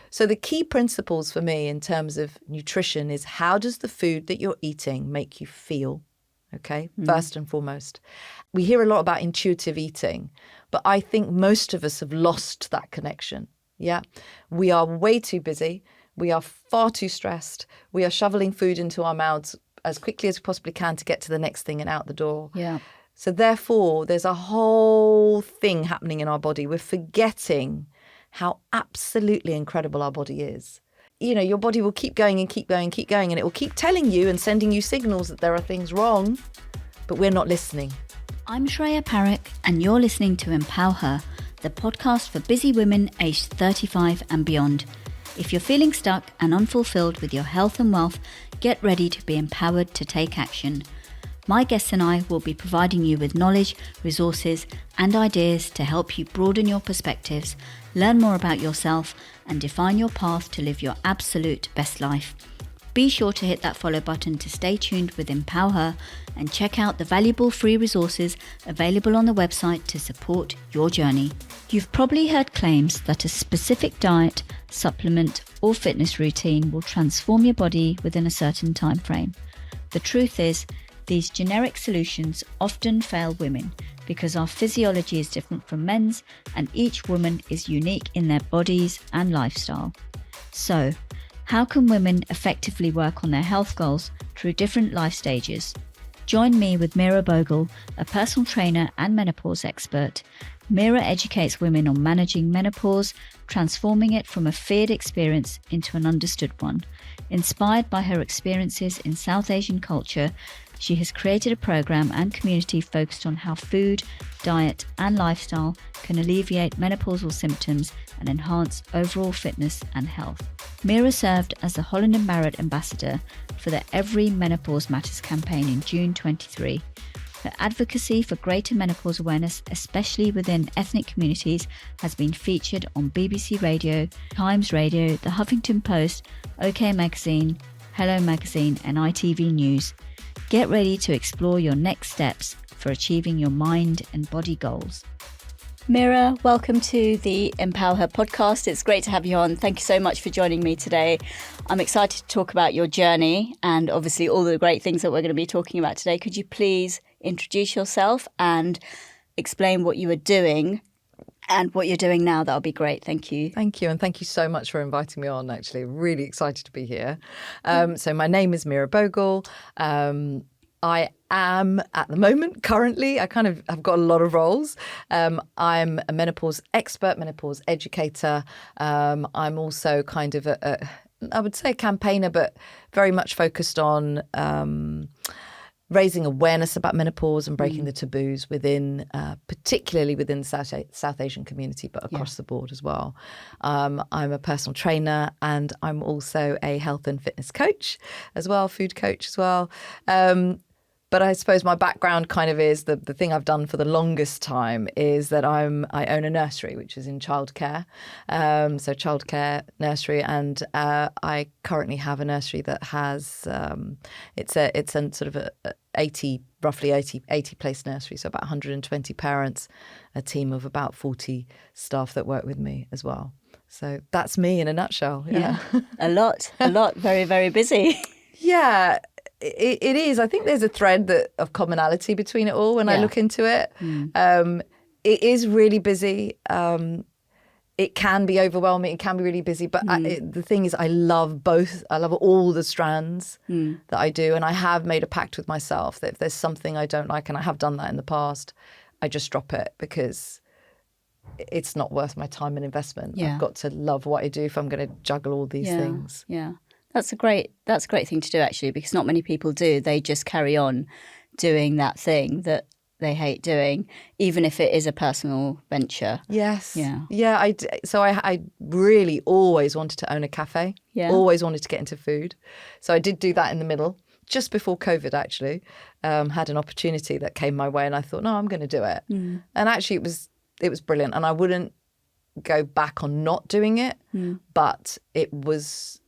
So the key principles for me in terms of nutrition is, how does the food that you're eating make you feel? Okay, first and foremost. We hear a lot about intuitive eating, but I think most of us have lost that connection. Yeah, we are way too busy. We are far too stressed. We are shoveling food into our mouths as quickly as we possibly can to get to the next thing and out the door. Yeah. So therefore, there's a whole thing happening in our body. We're forgetting how absolutely incredible our body is. You know, your body will keep going and keep going and keep going, and it will keep telling you and sending you signals that there are things wrong, but we're not listening. I'm Shreya Parekh, and you're listening to Empower Her, the podcast for busy women aged 35 and beyond. If you're feeling stuck and unfulfilled with your health and wealth, get ready to be empowered to take action. My guests and I will be providing you with knowledge, resources, and ideas to help you broaden your perspectives, learn more about yourself, and define your path to live your absolute best life. Be sure to hit that follow button to stay tuned with Empower Her, and check out the valuable free resources available on the website to support your journey. You've probably heard claims that a specific diet, supplement, or fitness routine will transform your body within a certain time frame. The truth is, these generic solutions often fail women because our physiology is different from men's, and each woman is unique in their bodies and lifestyle. So, how can women effectively work on their health goals through different life stages? Join me with Meera Bhogal, a personal trainer and menopause expert. Meera educates women on managing menopause, transforming it from a feared experience into an understood one. Inspired by her experiences in South Asian culture, she has created a program and community focused on how food, diet, and lifestyle can alleviate menopausal symptoms and enhance overall fitness and health. Meera served as the Holland & Barrett ambassador for the Every Menopause Matters campaign in June 23. Her advocacy for greater menopause awareness, especially within ethnic communities, has been featured on BBC Radio, Times Radio, The Huffington Post, OK Magazine, Hello Magazine, and ITV News. Get ready to explore your next steps for achieving your mind and body goals. Meera, welcome to the Empower Her podcast. It's great to have you on. Thank you so much for joining me today. I'm excited to talk about your journey and obviously all the great things that we're going to be talking about today. Could you please introduce yourself and explain what you were doing and what you're doing now? That'll be great. Thank you. Thank you. And thank you so much for inviting me on, actually. Really excited to be here. So my name is Meera Bhogal. I am, at the moment, currently, I've got a lot of roles. I'm a menopause expert, menopause educator. I'm also kind of I would say a campaigner, but very much focused on raising awareness about menopause and breaking the taboos particularly within the South Asian community, but across the board as well. I'm a personal trainer, and I'm also a health and fitness coach as well, food coach as well. But I suppose my background kind of is the thing I've done for the longest time is that I own a nursery, which is in childcare. So childcare nursery, and I currently have a nursery that has it's a sort of roughly 80 place nursery, so about 120 parents, a team of about 40 staff that work with me as well. So that's me in a nutshell. Yeah. A lot, very, very busy. Yeah. It is. I think there's a thread of commonality between it all when I look into it. It is really busy. It can be overwhelming. It can be really busy. But the thing is, I love both. I love all the strands that I do. And I have made a pact with myself that if there's something I don't like, and I have done that in the past, I just drop it because it's not worth my time and investment. Yeah. I've got to love what I do if I'm going to juggle all these things. Yeah. That's a great thing to do, actually, because not many people do. They just carry on doing that thing that they hate doing, even if it is a personal venture. Yes. Yeah. So I really always wanted to own a cafe. Yeah. Always wanted to get into food. So I did do that in the middle, just before COVID, actually. Had an opportunity that came my way, and I thought, no, I'm going to do it. And actually, it was brilliant, and I wouldn't go back on not doing it, but it was.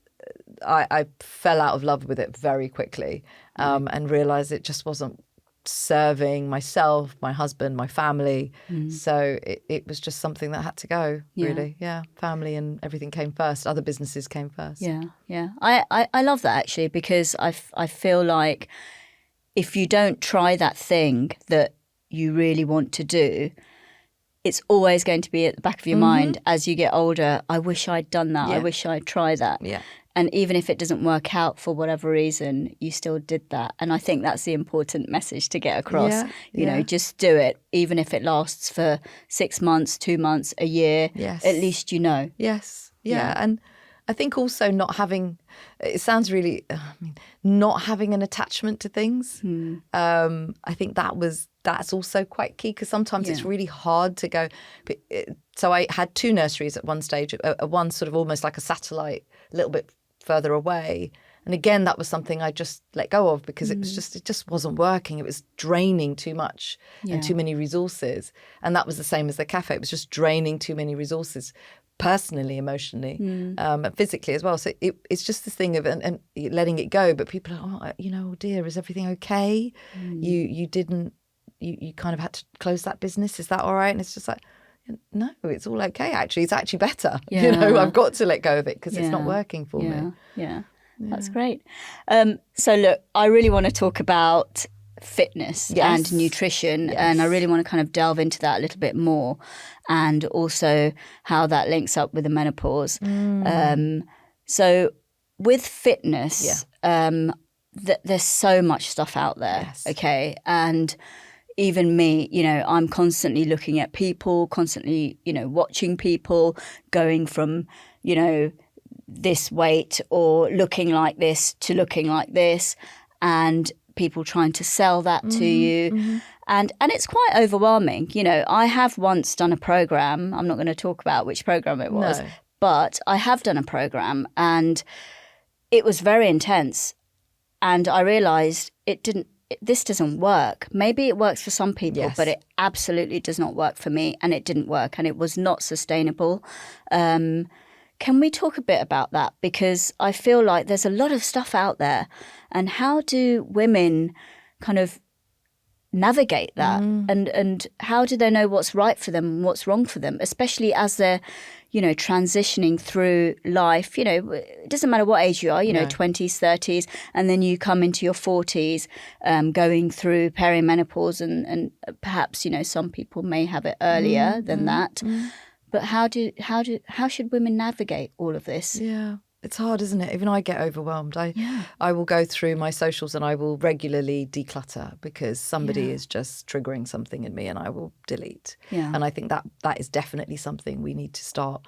I fell out of love with it very quickly and realised it just wasn't serving myself, my husband, my family. So it was just something that had to go, really. Yeah, family and everything came first. Other businesses came first. Yeah, yeah. I love that, actually, because I feel like if you don't try that thing that you really want to do, it's always going to be at the back of your mind as you get older. I wish I'd done that. Yeah. I wish I'd tried that. Yeah. And even if it doesn't work out for whatever reason, you still did that. And I think that's the important message to get across. Yeah, You know, just do it, even if it lasts for 6 months, 2 months, a year. Yes. At least you know. Yes. Yeah. And I think also not having, it sounds really, not having an attachment to things. I think that's also quite key, because sometimes it's really hard to go. So I had 2 nurseries at one stage, one sort of almost like a satellite, a little bit further away. And again, that was something I just let go of, because it just wasn't working. It was draining too much and too many resources. And that was the same as the cafe. It was just draining too many resources, personally, emotionally, and physically as well. So it's just this thing of and letting it go. But people are, oh dear, is everything okay? You kind of had to close that business. Is that all right? And it's just like, no, it's all okay. Actually, it's actually better. I've got to let go of it because it's not working for me. Yeah, that's great. So look, I really want to talk about fitness and nutrition, and I really want to kind of delve into that a little bit more, and also how that links up with the menopause. So with fitness, there's so much stuff out there, okay? And even me, I'm constantly looking at people, constantly, watching people going from, this weight or looking like this to looking like this, and people trying to sell that to you. And it's quite overwhelming. I have once done a program. I'm not going to talk about which program it was, but I have done a program, and it was very intense. And I realized this doesn't work. Maybe it works for some people, but it absolutely does not work for me, and it didn't work, and it was not sustainable. Can we talk a bit about that? Because I feel like there's a lot of stuff out there, and how do women kind of navigate that, and how do they know what's right for them and what's wrong for them, especially as they're transitioning through life. It doesn't matter what age you are, 20s, 30s, and then you come into your 40s, going through perimenopause, and perhaps, some people may have it earlier than that. But how should women navigate all of this? Yeah. It's hard, isn't it? Even I get overwhelmed. I will go through my socials and I will regularly declutter because somebody is just triggering something in me, and I will delete. Yeah. And I think that is definitely something we need to start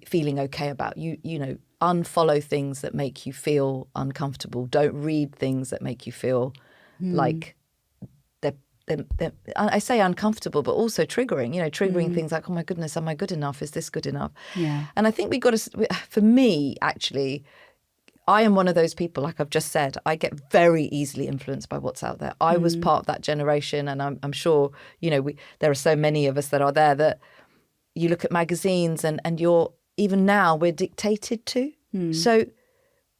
feeling okay about. Unfollow things that make you feel uncomfortable. Don't read things that make you feel like I say uncomfortable, but also triggering, triggering things like, oh my goodness, am I good enough? Is this good enough? Yeah. And I think we got to, for me, actually, I am one of those people, like I've just said, I get very easily influenced by what's out there. I was part of that generation, and I'm sure, there are so many of us that are there that you look at magazines and even now we're dictated to. So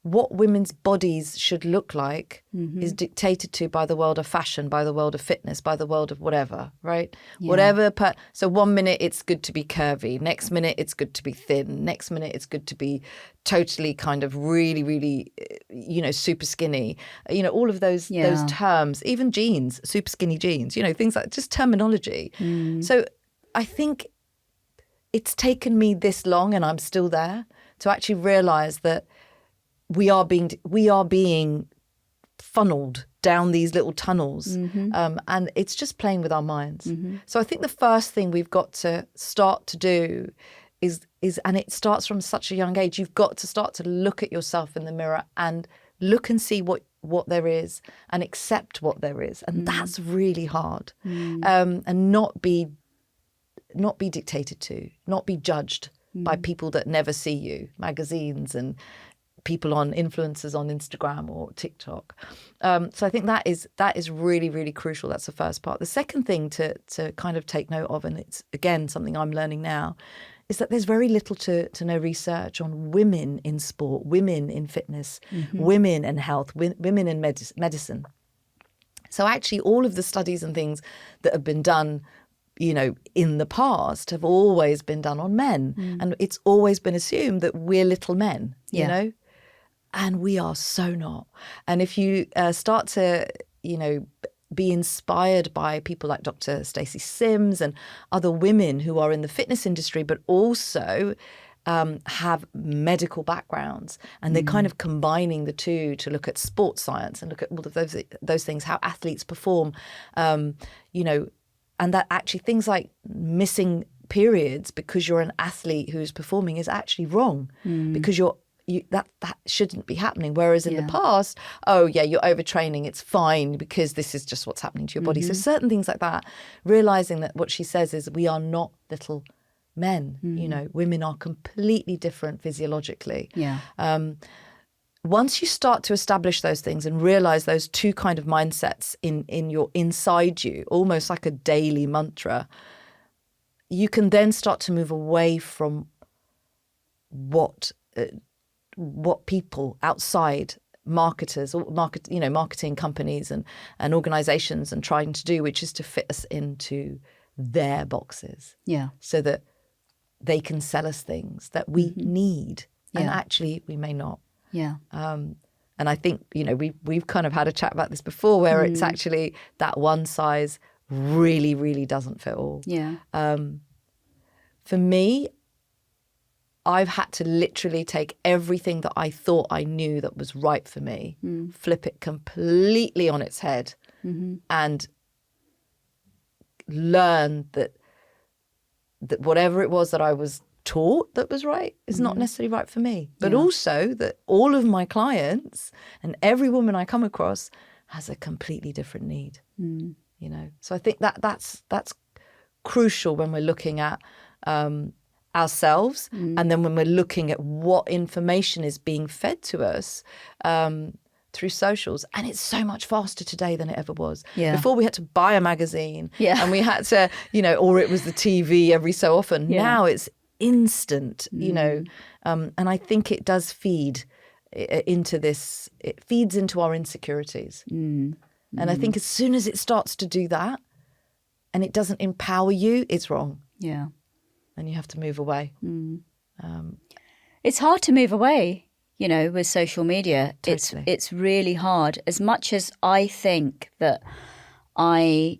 what women's bodies should look like is dictated to by the world of fashion, by the world of fitness, by the world of whatever, right? Yeah. Whatever. So 1 minute it's good to be curvy. Next minute it's good to be thin. Next minute it's good to be totally kind of really, really, super skinny. All of those terms, even jeans, super skinny jeans, things like just terminology. So I think it's taken me this long, and I'm still there, to actually realise that we are being funneled down these little tunnels, and it's just playing with our minds. So I think the first thing we've got to start to do is, and it starts from such a young age, you've got to start to look at yourself in the mirror and look and see what there is and accept what there is, and that's really hard. And not be dictated to, not be judged by people that never see you, magazines and people on influencers on Instagram or TikTok. So I think that is really, really crucial. That's the first part. The second thing to kind of take note of, and it's again something I'm learning now, is that there's very little to no research on women in sport, women in fitness, women in health, women in medicine. So actually all of the studies and things that have been done, you know, in the past have always been done on men. And it's always been assumed that we're little men, you know, and we are so not. And if you start to, you know, be inspired by people like Dr. Stacey Sims and other women who are in the fitness industry, but also have medical backgrounds, and they're kind of combining the two to look at sports science and look at all of those things, how athletes perform, you know, and that actually things like missing periods because you're an athlete who's performing is actually wrong because that shouldn't be happening. Whereas in the past, oh yeah, you're overtraining, it's fine because this is just what's happening to your body. So certain things like that, realizing that what she says is we are not little men. You know, women are completely different physiologically. Once you start to establish those things and realize those two kind of mindsets inside you, almost like a daily mantra, you can then start to move away from what people outside marketers or marketing companies and organizations and trying to do, which is to fit us into their boxes. So that they can sell us things that we need. And actually we may not. And I think, you know, we've kind of had a chat about this before where it's actually that one size really, really doesn't fit all. For me, I've had to literally take everything that I thought I knew that was right for me, flip it completely on its head and learn that whatever it was that I was taught that was right is not necessarily right for me. But also that all of my clients and every woman I come across has a completely different need, you know. So I think that's crucial when we're looking at ourselves and then when we're looking at what information is being fed to us through socials. And it's so much faster today than it ever was. Before we had to buy a magazine and we had to, you know, or it was the TV every so often. Now it's instant, you know, and I think it does feed into this, it feeds into our insecurities. And I think as soon as it starts to do that and it doesn't empower you, it's wrong. And you have to move away. It's hard to move away, you know, with social media. Totally. It's really hard. As much as I think that I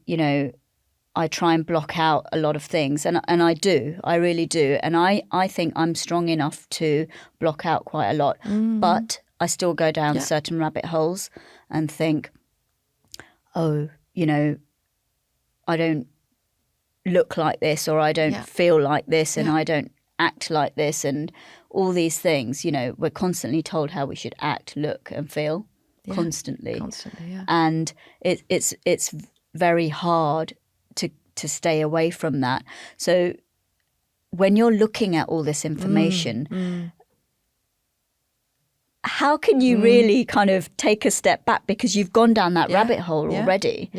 try and block out a lot of things, and I do, I really do. And I think I'm strong enough to block out quite a lot. But I still go down certain rabbit holes and think, oh, you know, I don't look like this, or I don't feel like this, and I don't act like this, and all these things. You know, we're constantly told how we should act, look and feel constantly. And it's very hard to stay away from that. So when you're looking at all this information, how can you really kind of take a step back, because you've gone down that rabbit hole already?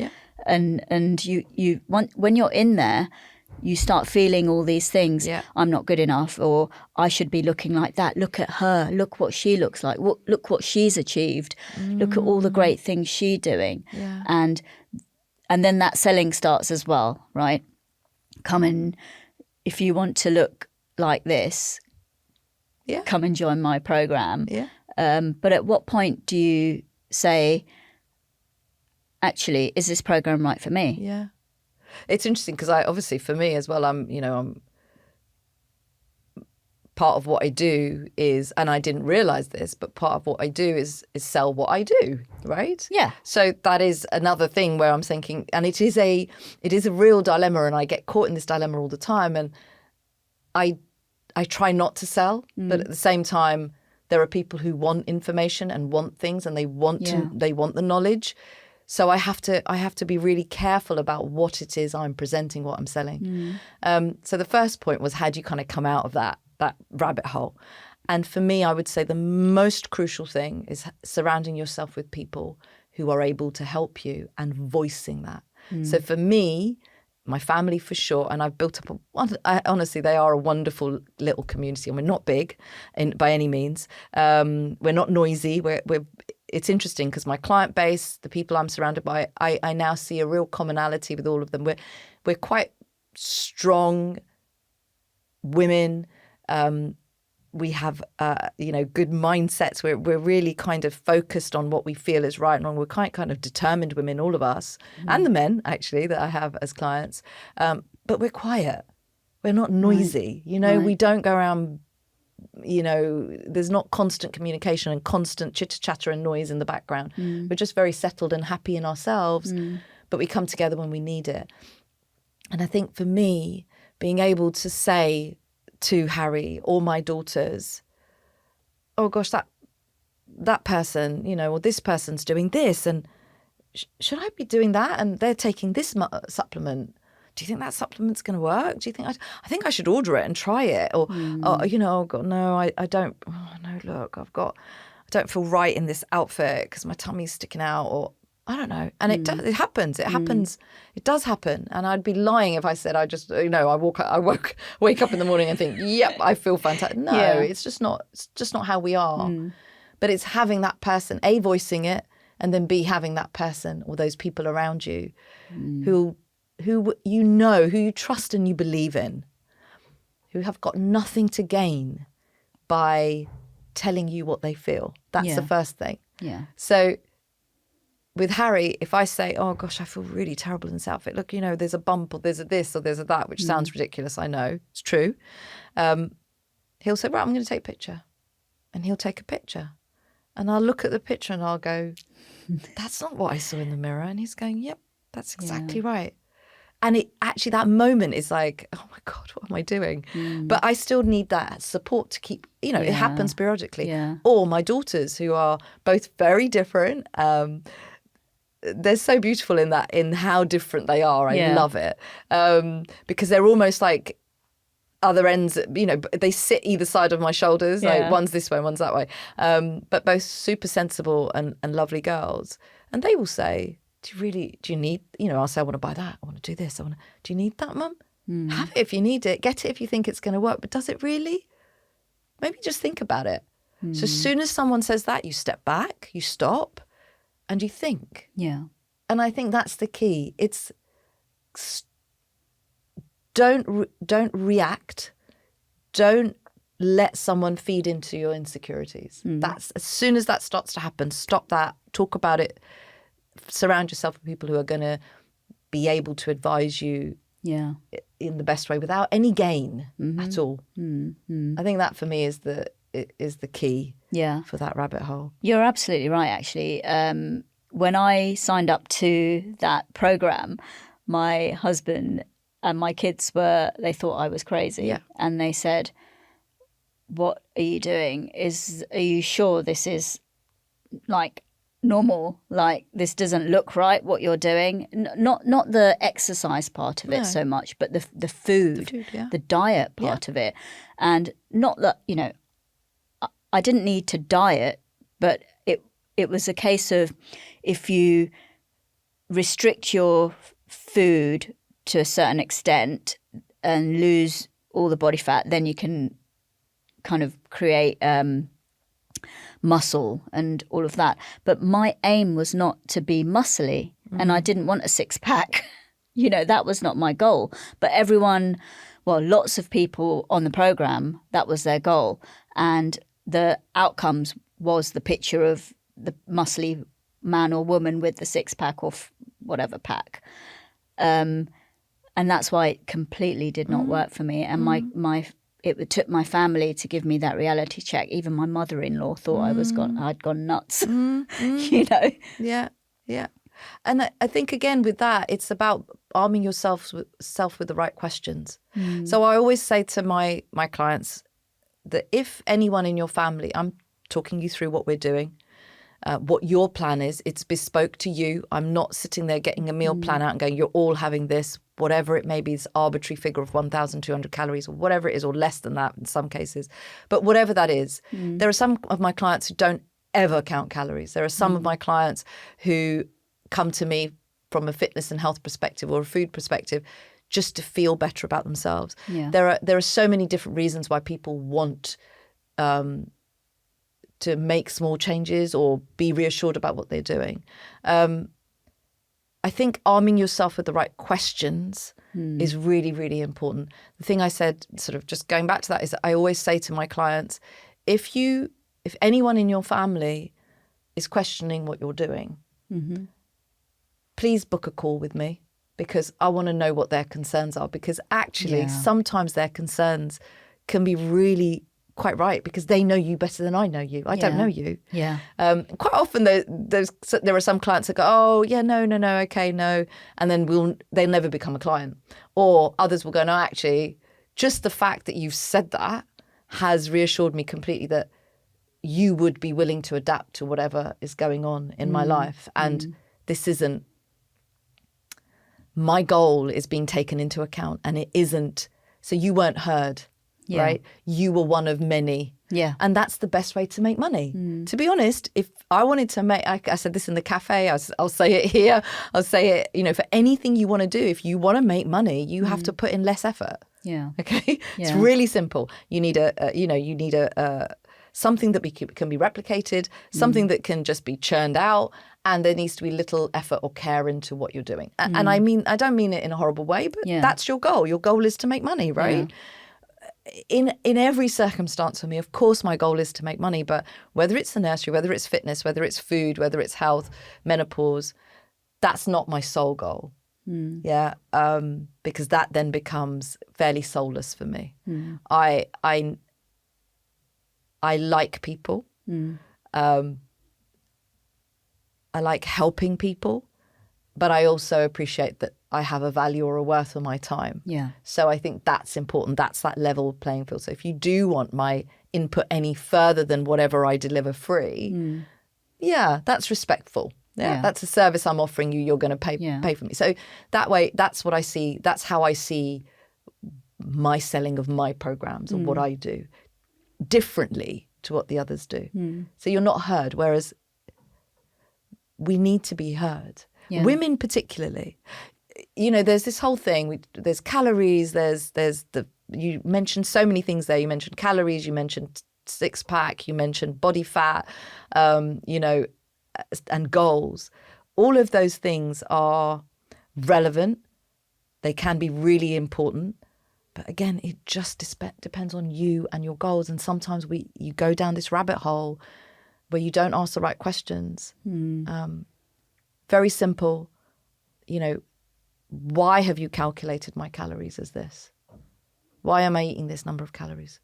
And you want, when you're in there, you start feeling all these things. I'm not good enough, or I should be looking like that. Look at her. Look what she looks like. Look what she's achieved. Look at all the great things she's doing. And then that selling starts as well, right? Come and, if you want to look like this, come and join my program. But at what point do you say, actually, is this program right for me? It's interesting because obviously for me as well, I'm part of what I do is, and I didn't realize this, but part of what I do is sell what I do, right? So that is another thing where I'm thinking, and it is a real dilemma, and I get caught in this dilemma all the time, and I try not to sell, but at the same time, there are people who want information and want things, and they want the knowledge. So I have to be really careful about what it is I'm presenting, what I'm selling. So the first point was, how do you kind of come out of that rabbit hole? And for me, I would say the most crucial thing is surrounding yourself with people who are able to help you and voicing that. So for me, my family for sure, and I've built up honestly, they are a wonderful little community, and we're not big by any means. We're not noisy. it's interesting because my client base, the people I'm surrounded by, I now see a real commonality with all of them. We're quite strong women. We have, good mindsets. We're really kind of focused on what we feel is right and wrong. We're quite kind of determined women, all of us, and the men actually that I have as clients. But we're quiet. We're not noisy. We don't go around. There's not constant communication and constant chitter chatter and noise in the background. We're just very settled and happy in ourselves. But we come together when we need it. And I think for me, being able to say to Harry or my daughters, oh gosh, that person, or this person's doing this, and should I be doing that? And they're taking this supplement. Do you think that supplement's going to work? Do you think I think I should order it and try it? Or, oh God, no, I don't. Oh, no, look, I don't feel right in this outfit because my tummy's sticking out, or I don't know. And it happens. It happens. It does happen. And I'd be lying if I said I just, wake up in the morning and think, yep, I feel fantastic. No, it's just not how we are. But it's having that person, A, voicing it, and then B, having that person or those people around you who you trust and you believe in, who have got nothing to gain by telling you what they feel. That's the first thing. Yeah. So with Harry, if I say, oh gosh, I feel really terrible in this outfit. Look, there's a bump or there's a this or there's a that, which sounds ridiculous. I know it's true. He'll say, right, I'm going to take a picture. And he'll take a picture. And I'll look at the picture and I'll go, that's not what I saw in the mirror. And he's going, yep, that's exactly right. And it actually, that moment is like, oh my God, what am I doing? But I still need that support to keep, it happens periodically. Yeah. Or my daughters, who are both very different. They're so beautiful in how different they are. I love it. Because they're almost like other ends, they sit either side of my shoulders. Like one's this way, one's that way. But both super sensible and lovely girls. And they will say, do you need, I'll say, I want to buy that. I want to do this. Do you need that, Mum? Have it if you need it. Get it if you think it's going to work. But does it really? Maybe just think about it. So as soon as someone says that, you step back, you stop, and you think. Yeah. And I think that's the key. It's don't react. Don't let someone feed into your insecurities. That's as soon as that starts to happen, stop that, talk about it, surround yourself with people who are going to be able to advise you in the best way without any gain at all. I think that for me is the key for that rabbit hole. You're absolutely right, actually. When I signed up to that programme, my husband and my kids they thought I was crazy. Yeah. And they said, what are you doing? Are you sure this is like normal? Like, this doesn't look right, what you're doing. Not the exercise part of it so much, but the food, the diet part of it. And not that, I didn't need to diet, but it was a case of, if you restrict your food to a certain extent and lose all the body fat, then you can kind of create muscle and all of that. But my aim was not to be muscly, and I didn't want a six-pack. That was not my goal. But lots of people on the programme, that was their goal. And the outcomes was the picture of the muscly man or woman with the six-pack or whatever pack. And that's why it completely did not work for me. And it took my family to give me that reality check. Even my mother-in-law thought I'd gone nuts. Yeah. And I think, again, with that, it's about arming yourself with the right questions. So I always say to my clients that if anyone in your family, I'm talking you through what we're doing, what your plan is, it's bespoke to you. I'm not sitting there getting a meal plan out and going, you're all having this, whatever it may be, this arbitrary figure of 1,200 calories or whatever it is, or less than that in some cases. But whatever that is, there are some of my clients who don't ever count calories. There are some of my clients who come to me from a fitness and health perspective or a food perspective just to feel better about themselves. Yeah. There are so many different reasons why people want to make small changes or be reassured about what they're doing. I think arming yourself with the right questions is really, really important. The thing I said, sort of just going back to that, is that I always say to my clients, if anyone in your family is questioning what you're doing, please book a call with me, because I want to know what their concerns are, because actually sometimes their concerns can be really quite right, because they know you better than I know you. I don't know you. Yeah. Quite often there are some clients that go, oh, yeah, no, okay, no. And then they'll never become a client. Or others will go, no, actually, just the fact that you've said that has reassured me completely that you would be willing to adapt to whatever is going on in my life. And this isn't, my goal is being taken into account, and it isn't, so you weren't heard. Yeah. Right? You were one of many. Yeah. And that's the best way to make money. To be honest, if I wanted to make, I said this in the cafe, I'll say it here, I'll say it, for anything you want to do, if you want to make money, you have to put in less effort. Yeah. Okay? Yeah. It's really simple. You need something that can be replicated, something that can just be churned out, and there needs to be little effort or care into what you're doing. And I don't mean it in a horrible way, but that's your goal. Your goal is to make money, right? Yeah. In every circumstance for me, of course, my goal is to make money, but whether it's the nursery, whether it's fitness, whether it's food, whether it's health, menopause, that's not my sole goal. Yeah, because that then becomes fairly soulless for me. I like people. I like helping people, but I also appreciate that I have a value or a worth for my time. Yeah. So I think that's important. That's that level playing field. So if you do want my input any further than whatever I deliver free, that's respectful. Yeah. That's a service I'm offering you. You're going to pay for me. So that way, that's what I see. That's how I see my selling of my programs or what I do differently to what the others do. So you're not heard, whereas we need to be heard. Yeah. Women particularly. There's this whole thing. There's calories. You mentioned so many things there. You mentioned calories. You mentioned six pack. You mentioned body fat. And goals. All of those things are relevant. They can be really important. But again, it just depends on you and your goals. And sometimes you go down this rabbit hole where you don't ask the right questions. Very simple. Why have you calculated my calories as this? Why am I eating this number of calories?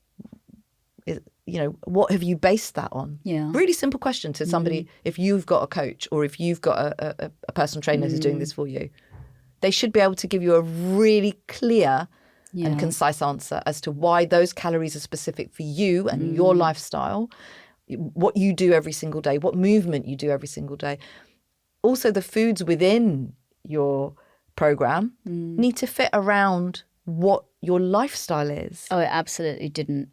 What have you based that on? Yeah. Really simple question to somebody. If you've got a coach or if you've got a personal trainer who's doing this for you, they should be able to give you a really clear and concise answer as to why those calories are specific for you and your lifestyle, what you do every single day, what movement you do every single day. Also, the foods within your program need to fit around what your lifestyle is. Oh, it absolutely didn't.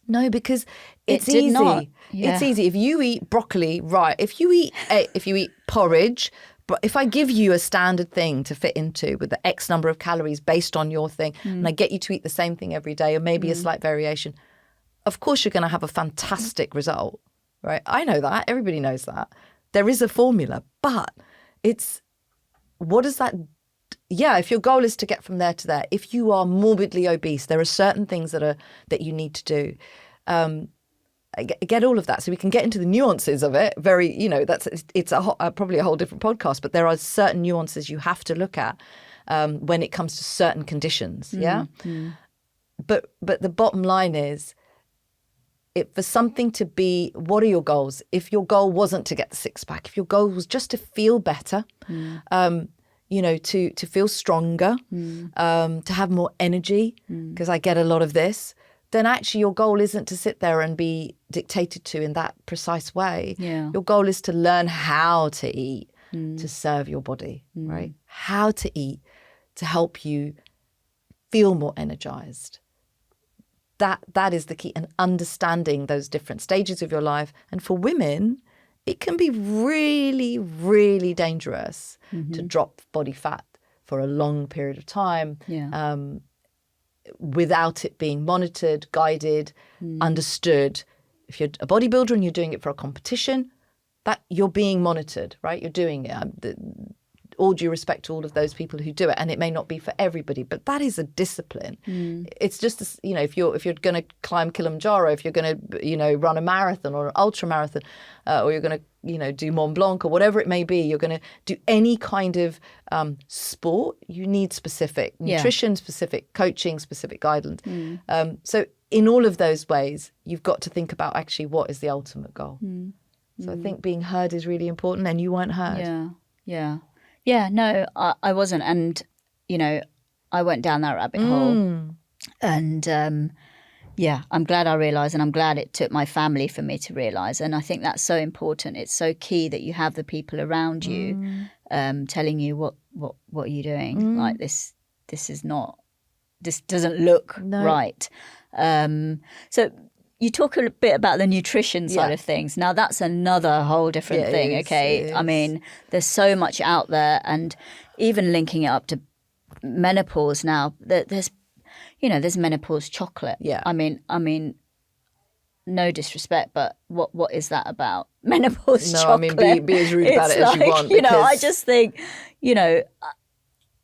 No, because it's easy. Not. Yeah. It's easy. If you eat broccoli, right, if you eat porridge, but if I give you a standard thing to fit into with the X number of calories based on your thing, and I get you to eat the same thing every day or maybe a slight variation, of course you're going to have a fantastic result, right? I know that. Everybody knows that. There is a formula, but what does that, if your goal is to get from there to there, if you are morbidly obese, there are certain things that you need to do. I get all of that, so we can get into the nuances of it. Very, it's probably a whole different podcast, but there are certain nuances you have to look at when it comes to certain conditions. But the bottom line is, for something to be, what are your goals? If your goal wasn't to get the six pack, if your goal was just to feel better, to feel stronger, to have more energy, because I get a lot of this, then actually your goal isn't to sit there and be dictated to in that precise way. Yeah. Your goal is to learn how to eat to serve your body, right? How to eat to help you feel more energized. That is the key, and understanding those different stages of your life. And for women, it can be really, really dangerous to drop body fat for a long period of time without it being monitored, guided, understood, if you're a bodybuilder and you're doing it for a competition, that you're being monitored, right? You're doing it. All due respect to all of those people who do it, and it may not be for everybody, but that is a discipline. It's just, if you're going to climb Kilimanjaro, if you're going to run a marathon or an ultra marathon, or you're going to do Mont Blanc or whatever it may be, you're going to do any kind of sport, you need specific nutrition, specific coaching, specific guidance. So in all of those ways, you've got to think about actually what is the ultimate goal. So I think being heard is really important, and you weren't heard. Yeah, no, I wasn't. And, I went down that rabbit hole. And, I'm glad I realised, and I'm glad it took my family for me to realise. And I think that's so important. It's so key that you have the people around you telling you what are you doing? Like this is not, this doesn't look right. So you talk a bit about the nutrition side of things. Now, that's another whole different thing, okay? I mean, there's so much out there, and even linking it up to menopause now, there's menopause chocolate. Yeah. I mean, no disrespect, but what is that about? Menopause chocolate. No, I mean, be as rude about it as you want. I just think,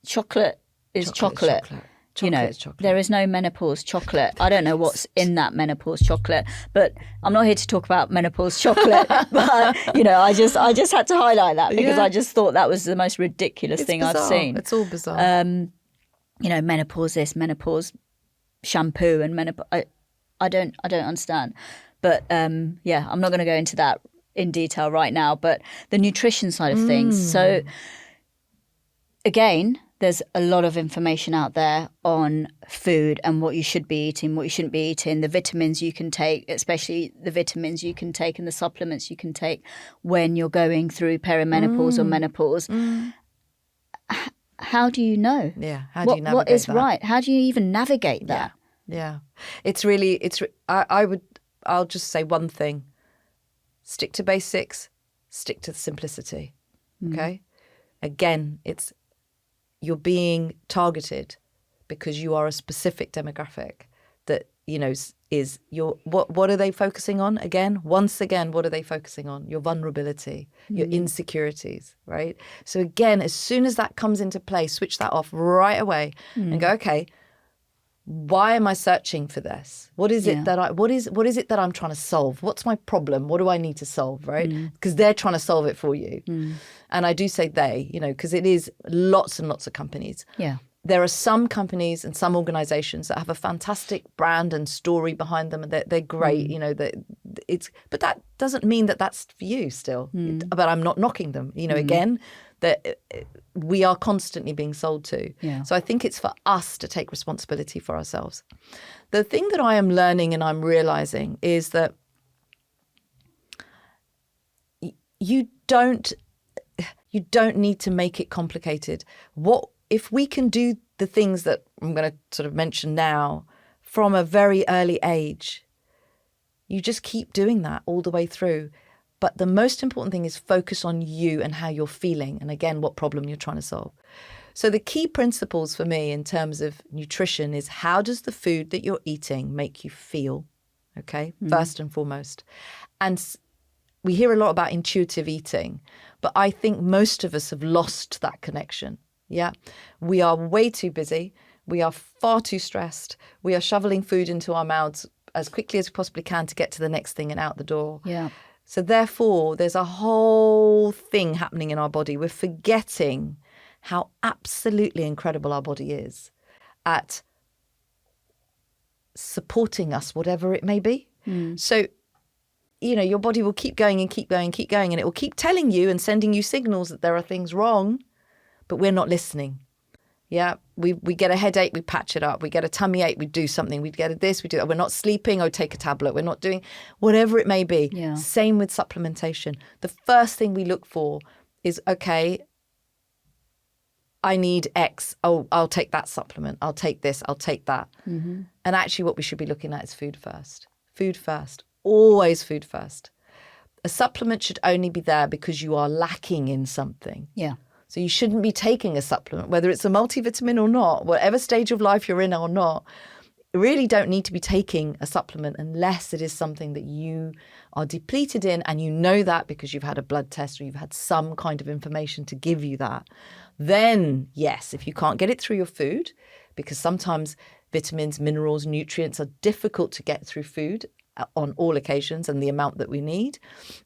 chocolate is chocolate. Chocolate. There is no menopause chocolate. I don't know what's in that menopause chocolate, but I'm not here to talk about menopause chocolate. But I just had to highlight that because I just thought that was the most ridiculous thing bizarre. I've seen. It's all bizarre. Menopause this, menopause shampoo, and menopause. I don't understand. But I'm not going to go into that in detail right now. But the nutrition side of things. So again, there's a lot of information out there on food and what you should be eating, what you shouldn't be eating, the vitamins you can take, especially the vitamins you can take and the supplements you can take when you're going through perimenopause or menopause. How do you know? Yeah, how do you navigate what is that? right? How do you even navigate that? Yeah. I'll just say one thing. Stick to basics, stick to simplicity, okay? Again, you're being targeted because you are a specific demographic that, is your, what are they focusing on again? Once again, what are they focusing on? Your vulnerability, your insecurities, right? So again, as soon as that comes into play, switch that off right away and go, okay, why am I searching for this? What is it that what is it that I'm trying to solve? What's my problem? What do I need to solve, right? Because they're trying to solve it for you. And I do say they, because it is lots and lots of companies. Yeah. There are some companies and some organizations that have a fantastic brand and story behind them, and they're great, but that doesn't mean that that's for you still. But I'm not knocking them, again, that we are constantly being sold to. Yeah. So I think it's for us to take responsibility for ourselves. The thing that I am learning and I'm realizing is that you don't need to make it complicated. If we can do the things that I'm going to sort of mention now from a very early age, you just keep doing that all the way through. But the most important thing is focus on you and how you're feeling, and again, what problem you're trying to solve. So the key principles for me in terms of nutrition is, how does the food that you're eating make you feel? Okay, first and foremost. And we hear a lot about intuitive eating, but I think most of us have lost that connection. Yeah, we are way too busy. We are far too stressed. We are shoveling food into our mouths as quickly as we possibly can to get to the next thing and out the door. Yeah. So therefore, there's a whole thing happening in our body. We're forgetting how absolutely incredible our body is at supporting us, whatever it may be. So, your body will keep going and keep going and keep going, and it will keep telling you and sending you signals that there are things wrong, but we're not listening. Yeah, we get a headache, we patch it up. We get a tummy ache, we do something. We get this, we do that. We're not sleeping, take a tablet. We're not doing whatever it may be. Yeah. Same with supplementation. The first thing we look for is, okay, I need X. Oh, I'll take that supplement. I'll take this. I'll take that. And actually what we should be looking at is food first. Food first. Always food first. A supplement should only be there because you are lacking in something. Yeah. So you shouldn't be taking a supplement, whether it's a multivitamin or not, whatever stage of life you're in or not. really don't need to be taking a supplement unless it is something that you are depleted in, and you know that because you've had a blood test or you've had some kind of information to give you that. Then, yes, if you can't get it through your food, because sometimes vitamins, minerals, nutrients are difficult to get through food on all occasions and the amount that we need.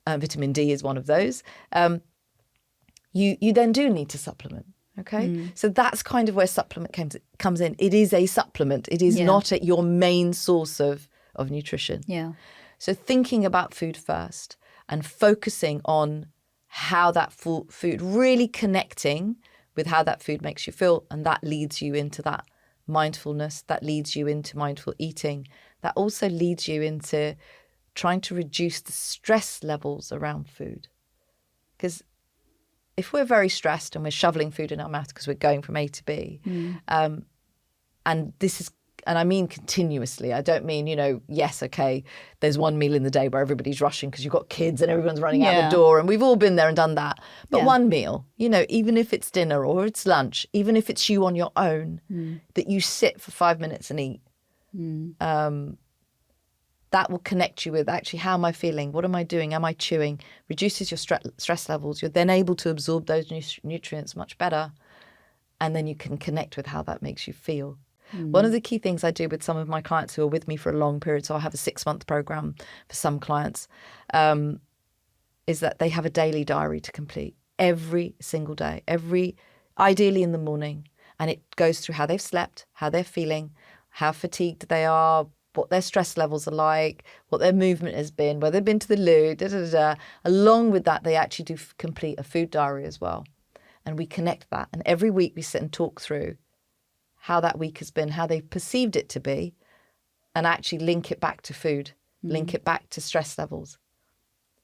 Vitamin D is one of those. You then do need to supplement. Okay, so that's kind of where supplement comes in. It is a supplement. It is not your main source of nutrition. Yeah. So thinking about food first and focusing on how that food, really connecting with how that food makes you feel, and that leads you into that mindfulness, that leads you into mindful eating, that also leads you into trying to reduce the stress levels around food. Because if we're very stressed and we're shoveling food in our mouth because we're going from A to B, and this is, and I mean continuously, I don't mean, yes, okay, there's one meal in the day where everybody's rushing because you've got kids and everyone's running out the door, and we've all been there and done that. But one meal, even if it's dinner or it's lunch, even if it's you on your own, that you sit for 5 minutes and eat, that will connect you with actually, how am I feeling? What am I doing? Am I chewing? Reduces your stress levels. You're then able to absorb those nutrients much better. And then you can connect with how that makes you feel. One of the key things I do with some of my clients who are with me for a long period, so I have a 6-month program for some clients, is that they have a daily diary to complete every single day, ideally in the morning. And it goes through how they've slept, how they're feeling, how fatigued they are, what their stress levels are like, what their movement has been, whether they've been to the loo, Along with that, they actually do complete a food diary as well. And we connect that. And every week we sit and talk through how that week has been, how they've perceived it to be, and actually link it back to food, link it back to stress levels.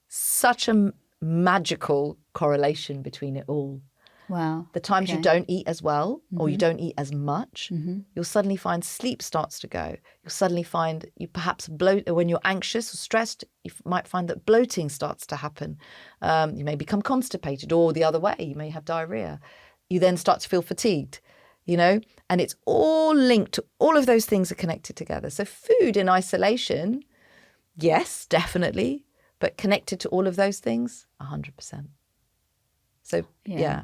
Such a magical correlation between it all. Wow. The times you don't eat as well, or you don't eat as much, you'll suddenly find sleep starts to go. You'll suddenly find you perhaps bloat. When you're anxious or stressed, you might find that bloating starts to happen. You may become constipated, or the other way, you may have diarrhea. You then start to feel fatigued, and it's all linked. All of those things are connected together. So food in isolation, yes, definitely, but connected to all of those things, 100%. So, yeah.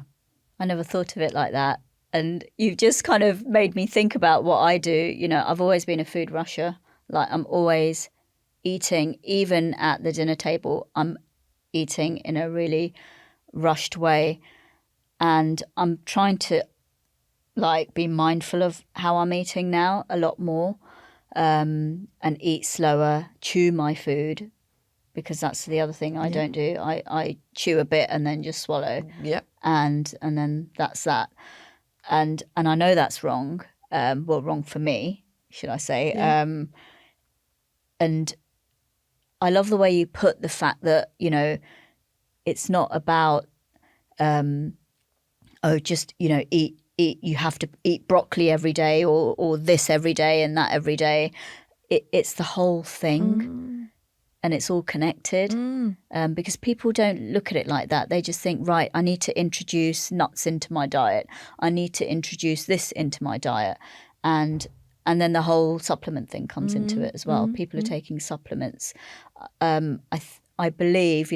I never thought of it like that. And you've just kind of made me think about what I do. I've always been a food rusher. Like, I'm always eating, even at the dinner table, I'm eating in a really rushed way. And I'm trying to, be mindful of how I'm eating now a lot more, and eat slower, chew my food, because that's the other thing I don't do. I chew a bit and then just swallow. Yep. And then that's that. And I know that's wrong. Wrong for me, should I say. Yeah. And I love the way you put the fact that, it's not about, eat, you have to eat broccoli every day or this every day and that every day. It's the whole thing. And it's all connected, because people don't look at it like that. They just think, right, I need to introduce nuts into my diet. I need to introduce this into my diet. And then the whole supplement thing comes into it as well. People are taking supplements. I believe,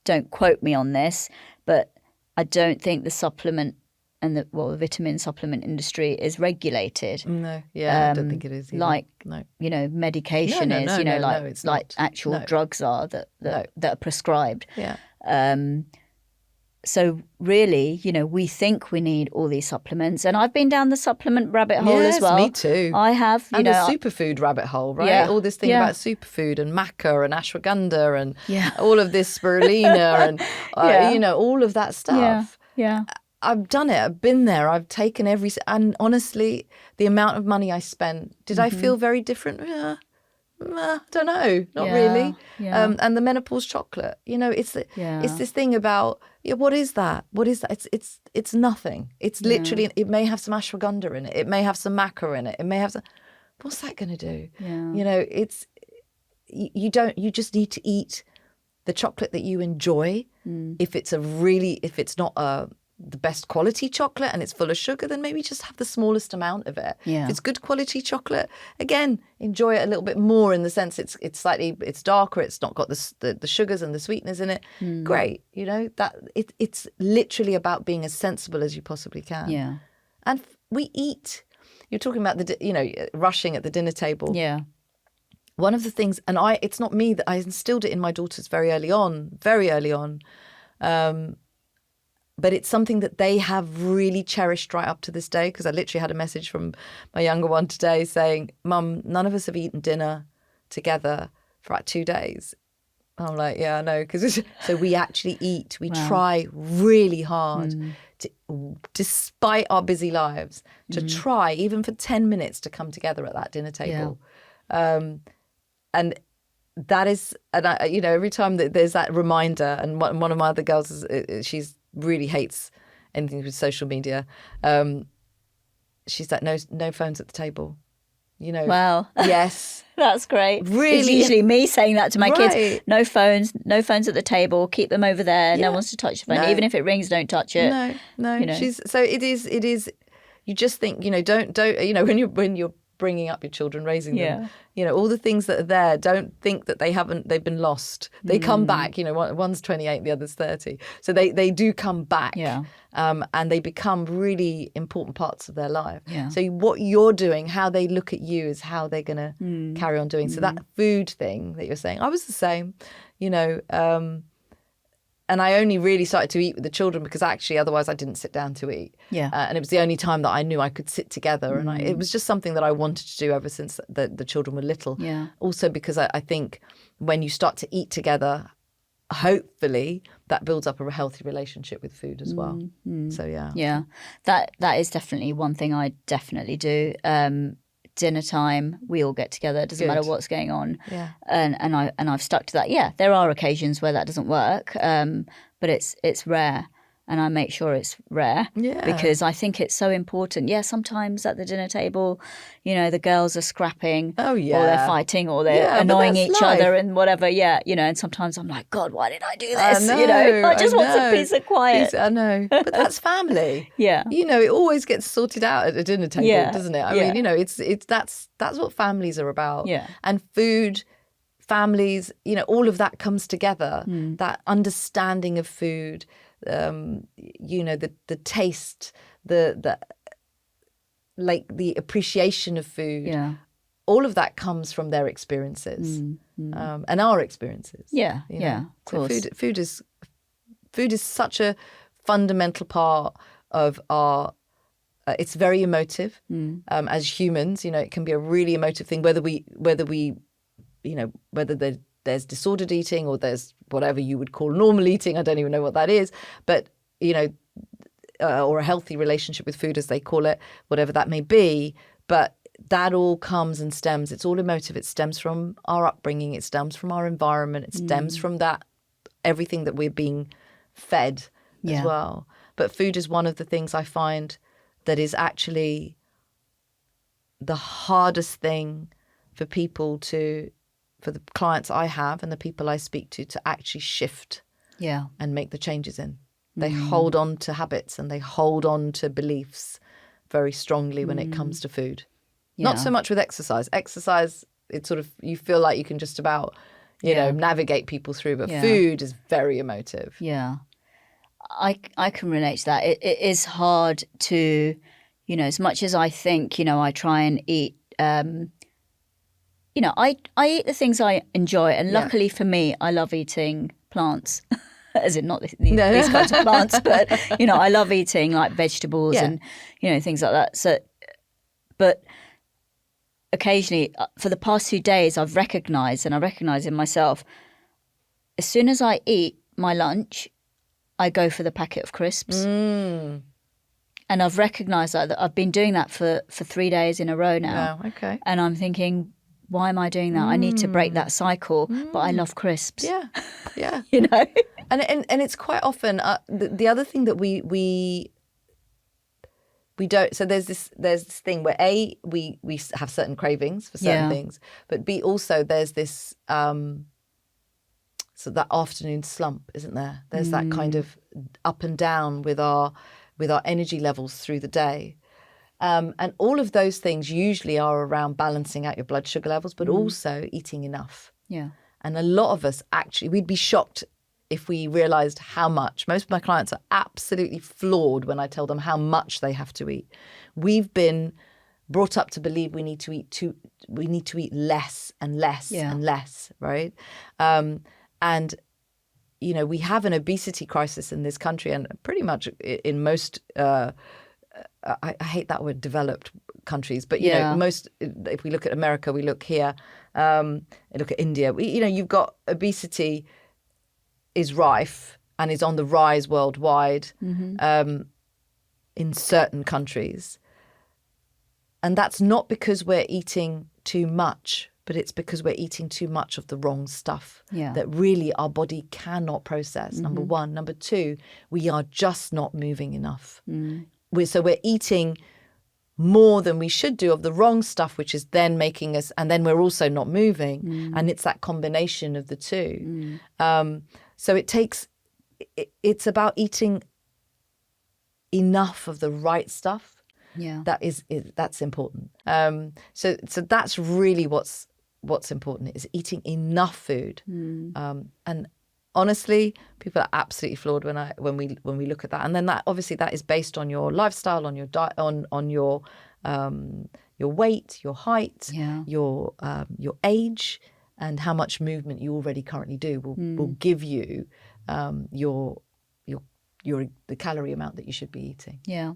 don't quote me on this, but I don't think the supplement and the vitamin supplement industry is regulated. No, I don't think it is either. Medication is. It's like not. actual drugs are that are prescribed. Yeah. So really, we think we need all these supplements, and I've been down the supplement rabbit hole as well. Yes, me too. I have. And the superfood rabbit hole, right? Yeah, all this thing about superfood and maca and ashwagandha and all of this spirulina and all of that stuff. Yeah. I've done it. I've been there. I've taken and honestly, the amount of money I spent, did I feel very different? I don't know. Not really. Yeah. And the menopause chocolate, it's this thing about, what is that? What is that? It's nothing. It's literally, it may have some ashwagandha in it. It may have some maca in it. It may have some, what's that going to do? Yeah. You just need to eat the chocolate that you enjoy. If it's not the best quality chocolate and it's full of sugar, then maybe just have the smallest amount of it. Yeah. If it's good quality chocolate, again, enjoy it a little bit more in the sense it's darker, it's not got the sugars and the sweeteners in it. Great, that it's literally about being as sensible as you possibly can. Yeah. And we eat. You're talking about rushing at the dinner table. Yeah. One of the things, and it's not me, that I instilled it in my daughters very early on. But it's something that they have really cherished right up to this day, because I literally had a message from my younger one today saying, Mum, none of us have eaten dinner together for like 2 days. I'm like, yeah, I know. So we actually eat. We try really hard, despite our busy lives, to try, even for 10 minutes, to come together at that dinner table. Yeah. And that is, and every time that there's that reminder, and one of my other girls, she's really hates anything with social media. She's like, no phones at the table. Wow. Yes. That's great. Really. It's usually me saying that to my kids. No phones at the table. Keep them over there. Yeah. No one's to touch the phone. Even if it rings, don't touch it. No. So it is. You just think, don't. When you're bringing up your children, raising them, all the things that are there, don't think that they've been lost. They come back. One's 28, the other's 30. So they do come back. Yeah. And they become really important parts of their life. Yeah. So what you're doing, how they look at you, is how they're going to carry on doing. So that food thing that you're saying, I was the same, and I only really started to eat with the children because actually otherwise I didn't sit down to eat. Yeah. And it was the only time that I knew I could sit together. And it was just something that I wanted to do ever since the children were little. Yeah. Also because I think when you start to eat together, hopefully that builds up a healthy relationship with food as well. So yeah, that is definitely one thing I definitely do. Dinner time, we all get together. It doesn't matter what's going on. Yeah. And I've stuck to that. Yeah, there are occasions where that doesn't work, but it's rare. And I make sure it's rare because I think it's so important. Yeah, sometimes at the dinner table, the girls are scrapping or they're fighting or they're annoying each other and whatever. Yeah, and sometimes I'm like, God, why did I do this? I just want some peace and quiet. I know. But that's family. Yeah. It always gets sorted out at a dinner table, doesn't it? I mean, it's that's what families are about. Yeah. And food, families, all of that comes together. That understanding of food. The taste, the appreciation of food, all of that comes from their experiences and our experiences. Yeah, of course. So food is such a fundamental part of our. It's very emotive as humans. It can be a really emotive thing. Whether there's disordered eating or there's whatever you would call normal eating. I don't even know what that is. But, or a healthy relationship with food, as they call it, whatever that may be. But that all comes and stems. It's all emotive. It stems from our upbringing. It stems from our environment. It stems from everything that we're being fed as well. But food is one of the things I find that is actually the hardest thing for people for the clients I have and the people I speak to actually shift and make the changes in. They hold on to habits and they hold on to beliefs very strongly when it comes to food. Not so much with exercise. Exercise, it's sort of, you feel like you can just about, navigate people through, but food is very emotive. Yeah. I can relate to that. It is hard to, as much as I think, I try and eat I eat the things I enjoy, and luckily for me, I love eating plants, as in not these kinds of plants, but I love eating like vegetables and things like that. So, but occasionally, for the past 2 days, I've recognised, and I recognise in myself, as soon as I eat my lunch, I go for the packet of crisps. And I've recognised that I've been doing that for 3 days in a row now. Oh, okay. And I'm thinking, why am I doing that? I need to break that cycle, but I love crisps. Yeah. And it's quite often the other thing that we don't. So there's this thing where A, we have certain cravings for certain things, but B, also there's this that afternoon slump, isn't there? There's that kind of up and down with our energy levels through the day. And all of those things usually are around balancing out your blood sugar levels, but also eating enough. Yeah. And a lot of us actually, we'd be shocked if we realized how much. Most of my clients are absolutely floored when I tell them how much they have to eat. We've been brought up to believe we need to eat less and less and less, right? And you know, we have an obesity crisis in this country, and pretty much in most. I hate that word, developed countries, but you know, most. If we look at America, we look here, look at India. You've got obesity is rife and is on the rise worldwide, in certain countries, and that's not because we're eating too much, but it's because we're eating too much of the wrong stuff that really our body cannot process. Number one. Number two, we are just not moving enough. So we're eating more than we should do of the wrong stuff, which is then making us, and then we're also not moving. And it's that combination of the two. So it's about eating enough of the right stuff. Yeah. That's important. So that's really what's important, is eating enough food. And honestly, people are absolutely floored when we look at that. And then that obviously that is based on your lifestyle, on your diet, on your weight, your height, your age, and how much movement you already currently do will give you the calorie amount that you should be eating. Yeah.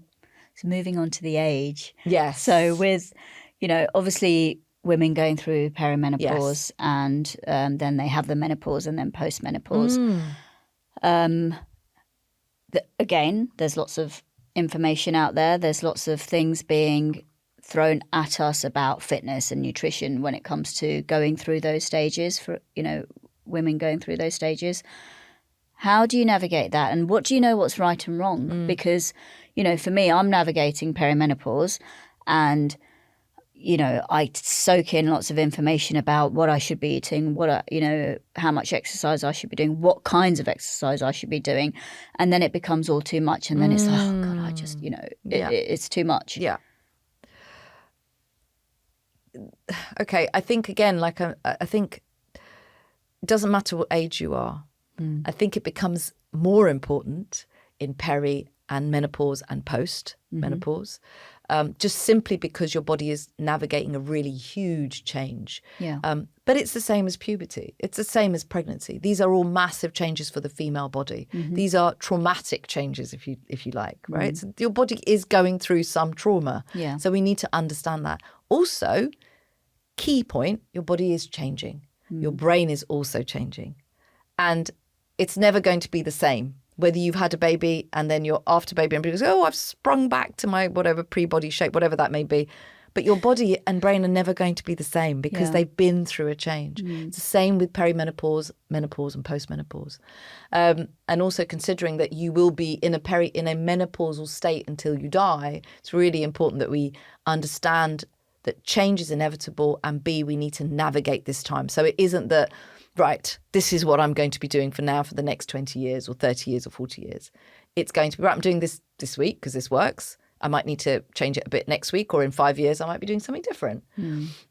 So moving on to the age. Yes. So with, obviously women going through perimenopause and then they have the menopause and then postmenopause. Again, there's lots of information out there. There's lots of things being thrown at us about fitness and nutrition when it comes to going through those stages, for, women going through those stages. How do you navigate that? And what do you know what's right and wrong? Because, for me, I'm navigating perimenopause and I soak in lots of information about what I should be eating, how much exercise I should be doing, what kinds of exercise I should be doing. And then it becomes all too much. And then it's like, oh God, I just, it's too much. Yeah. Okay. I think, again, I think it doesn't matter what age you are. I think it becomes more important in peri and menopause and post-menopause, just simply because your body is navigating a really huge change. Yeah. But it's the same as puberty. It's the same as pregnancy. These are all massive changes for the female body. These are traumatic changes, if you like, right? So your body is going through some trauma. Yeah. So we need to understand that. Also, key point, your body is changing. Your brain is also changing. And it's never going to be the same. Whether you've had a baby and then you're after baby and goes, oh, I've sprung back to my whatever pre-body shape, whatever that may be. But your body and brain are never going to be the same because they've been through a change. It's the same with perimenopause, menopause and postmenopause. And also considering that you will be in a menopausal state until you die, it's really important that we understand that change is inevitable, and B, we need to navigate this time. So it isn't that, right, this is what I'm going to be doing for the next 20 years or 30 years or 40 years. It's going to be, right, I'm doing this week because this works. I might need to change it a bit next week, or in 5 years I might be doing something different.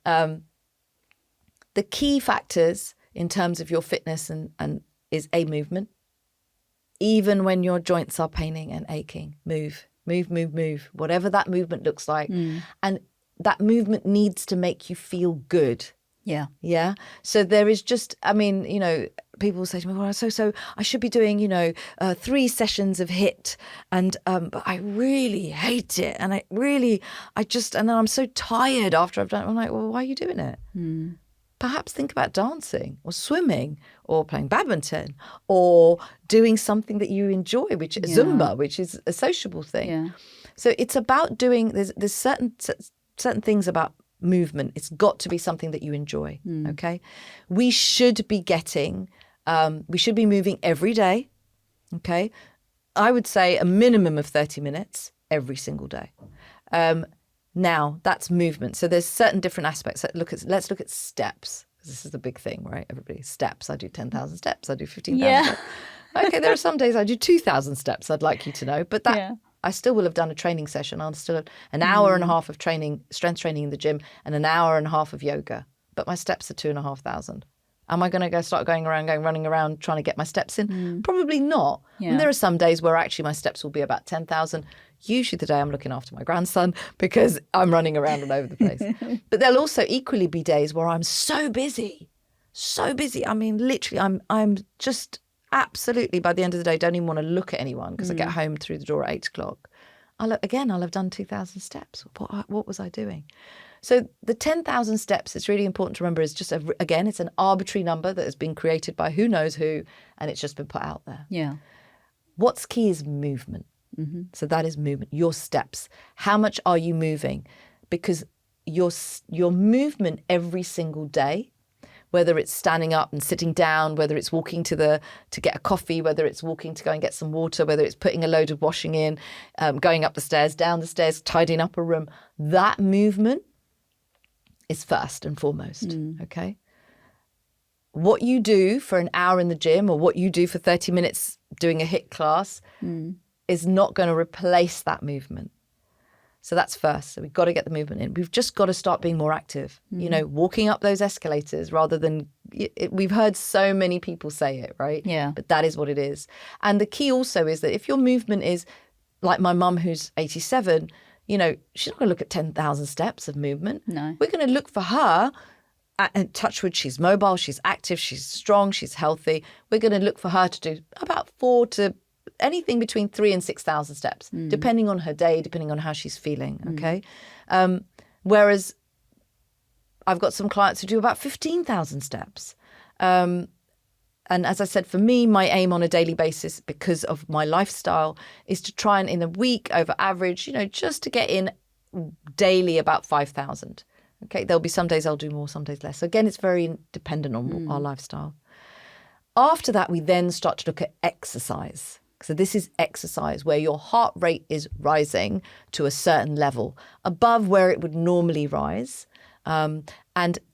The key factors in terms of your fitness and is movement. Even when your joints are paining and aching, move. Whatever that movement looks like. And that movement needs to make you feel good. Yeah. Yeah. So there is just, people say to me, well, so I should be doing, 3 sessions of HIIT and, but I really hate it. And and then I'm so tired after I've done it. I'm like, well, why are you doing it? Perhaps think about dancing or swimming or playing badminton or doing something that you enjoy, which is Zumba, which is a sociable thing. Yeah. So it's about doing, there's certain things about movement. It's got to be something that you enjoy. Okay. We should be moving every day. Okay. I would say a minimum of 30 minutes every single day. Now that's movement. So there's certain different aspects. Let's look at steps. because this is the big thing, right? Everybody, steps. I do 10,000 steps. I do 15,000 steps. Okay, there are some days I do 2,000 steps, I'd like you to know. But that I still will have done a training session. I'll still have an hour and a half of training, strength training in the gym, and an hour and a half of yoga. But my steps are 2,500. Am I going to start running around trying to get my steps in? Probably not. Yeah. And there are some days where actually my steps will be about 10,000. Usually the day I'm looking after my grandson because I'm running around all over the place. But there'll also equally be days where I'm so busy. I mean, literally, I'm just absolutely, by the end of the day, don't even want to look at anyone because I get home through the door at 8 o'clock. I'll have done 2,000 steps. What was I doing? So the 10,000 steps, it's really important to remember, is just, again, it's an arbitrary number that has been created by who knows who, and it's just been put out there. Yeah. What's key is movement. So that is movement, your steps. How much are you moving? Because your movement every single day, whether it's standing up and sitting down, whether it's walking to get a coffee, whether it's walking to go and get some water, whether it's putting a load of washing in, going up the stairs, down the stairs, tidying up a room, that movement is first and foremost, okay? What you do for an hour in the gym or what you do for 30 minutes doing a HIIT class is not going to replace that movement. So that's first. So we've got to get the movement in. We've just got to start being more active, walking up those escalators rather than, we've heard so many people say it, right? Yeah. But that is what it is. And the key also is that if your movement is like my mum who's 87, she's not going to look at 10,000 steps of movement. No. We're going to look for her, and touch wood, she's mobile, she's active, she's strong, she's healthy. We're going to look for her to do about 4 to anything between 3,000 and 6,000 steps, depending on her day, depending on how she's feeling, okay? Whereas I've got some clients who do about 15,000 steps. And as I said, for me, my aim on a daily basis, because of my lifestyle, is to try and in a week over average, just to get in daily about 5,000. Okay, there'll be some days I'll do more, some days less. So again, it's very dependent on our lifestyle. After that, we then start to look at exercise. So this is exercise where your heart rate is rising to a certain level above where it would normally rise. And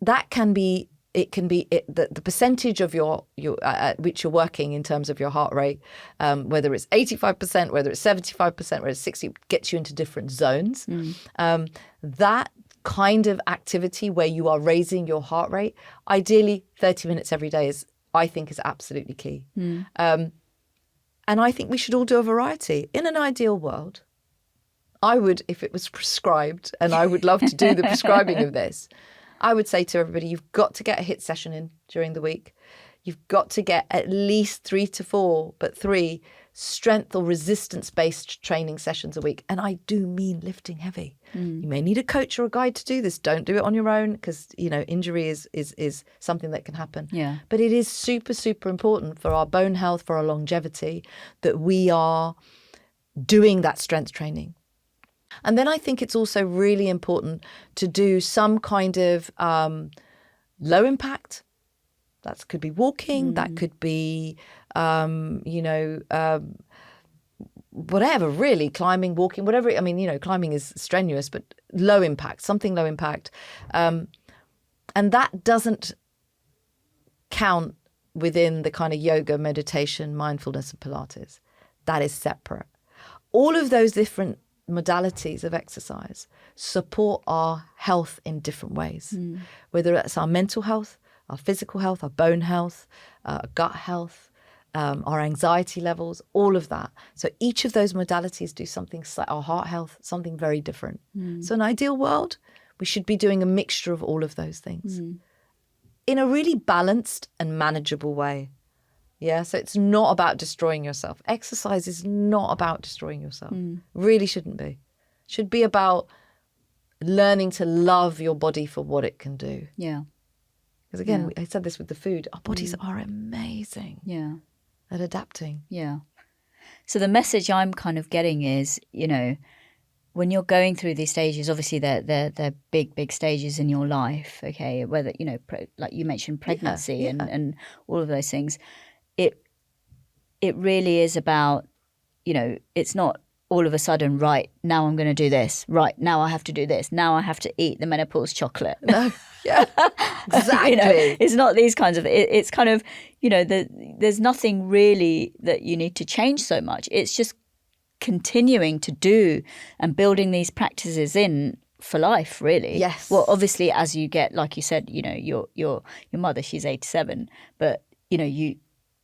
that can be, the percentage of your at which you're working in terms of your heart rate, whether it's 85%, whether it's 75%, whether it's 60%, gets you into different zones. That kind of activity where you are raising your heart rate, ideally 30 minutes every day I think is absolutely key. And I think we should all do a variety. In an ideal world, I would, if it was prescribed, and I would love to do the prescribing of this, I would say to everybody, you've got to get a HIIT session in during the week. You've got to get at least 3 to 4, but 3 strength or resistance-based training sessions a week. And I do mean lifting heavy. You may need a coach or a guide to do this. Don't do it on your own because, injury is something that can happen. Yeah. But it is super, super important for our bone health, for our longevity, that we are doing that strength training. And then I think it's also really important to do some kind of low impact. That could be walking, that could be, whatever, really, climbing, walking, whatever. Climbing is strenuous, but low impact, something low impact. And that doesn't count within the kind of yoga, meditation, mindfulness, and Pilates. That is separate. All of those different modalities of exercise support our health in different ways, whether that's our mental health, our physical health, our bone health, gut health, our anxiety levels, all of that. So each of those modalities do something, our heart health, something very different. So in an ideal world, we should be doing a mixture of all of those things in a really balanced and manageable way. Yeah, so it's not about destroying yourself. Exercise is not about destroying yourself. Really shouldn't be. Should be about learning to love your body for what it can do. Yeah. Because again, I said this with the food, our bodies are amazing at adapting. Yeah. So the message I'm kind of getting is, when you're going through these stages, obviously they're big stages in your life, okay, whether, like you mentioned, pregnancy and all of those things. It really is about, it's not all of a sudden, right, now I'm going to do this. Right, now I have to do this. Now I have to eat the menopause chocolate. No, yeah, exactly. It's not these kinds of, it's kind of, there's nothing really that you need to change so much. It's just continuing to do and building these practices in for life, really. Yes. Well, obviously, as you get, like you said, your mother, she's 87, but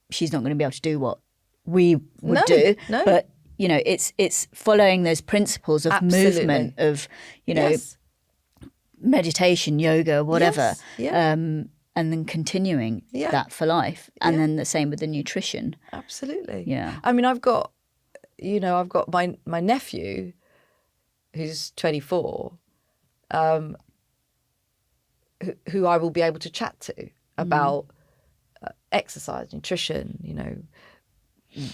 she's not going to be able to do what we would do. No. But it's following those principles of movement, of Yes. meditation, yoga, whatever, Yes. Yeah. and then continuing that for life, and then the same with the nutrition. Absolutely. Yeah. I mean, I've got my nephew, who's 24, who I will be able to chat to about exercise, nutrition,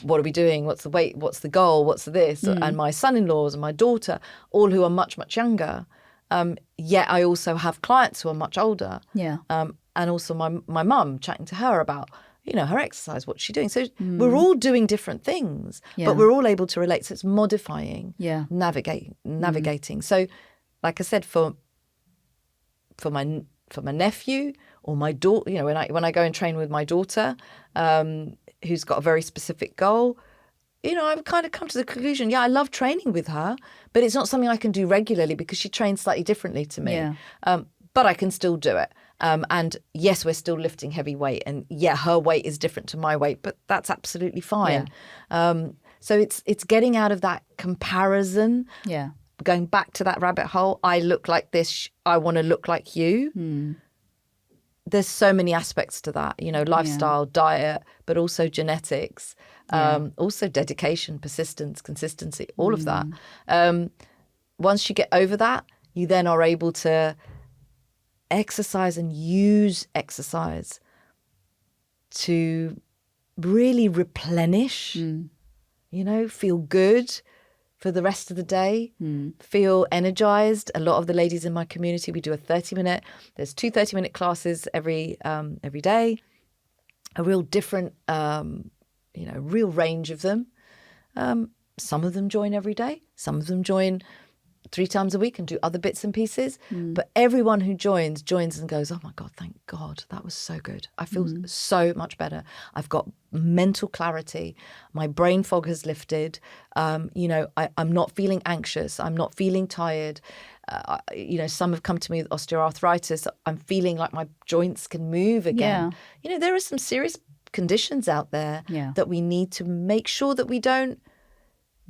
what are we doing? What's the weight? What's the goal? What's the this? And my son-in-laws and my daughter, all who are much, much younger. Yet I also have clients who are much older. Yeah. And also my mum, chatting to her about, her exercise, what's she doing? So we're all doing different things, but we're all able to relate. So it's modifying, navigating. So like I said, for my nephew or my daughter, when I go and train with my daughter, who's got a very specific goal, I've kind of come to the conclusion, I love training with her, but it's not something I can do regularly because she trains slightly differently to me. Yeah. But I can still do it. And yes, we're still lifting heavy weight, and her weight is different to my weight, but that's absolutely fine. Yeah. So it's getting out of that comparison. Yeah. Going back to that rabbit hole. I look like this. I want to look like you. There's so many aspects to that, lifestyle, diet, but also genetics, also dedication, persistence, consistency, all of that. Once you get over that, you then are able to exercise and use exercise to really replenish, feel good for the rest of the day, feel energized. A lot of the ladies in my community, we do there's 2 30-minute classes every day, a real different, real range of them. Some of them join every day. Some of them join 3 times a week and do other bits and pieces. But everyone who joins and goes, oh my God, thank God, that was so good. I feel so much better. I've got mental clarity. My brain fog has lifted. I'm not feeling anxious. I'm not feeling tired. Some have come to me with osteoarthritis. I'm feeling like my joints can move again. Yeah. There are some serious conditions out there that we need to make sure that we don't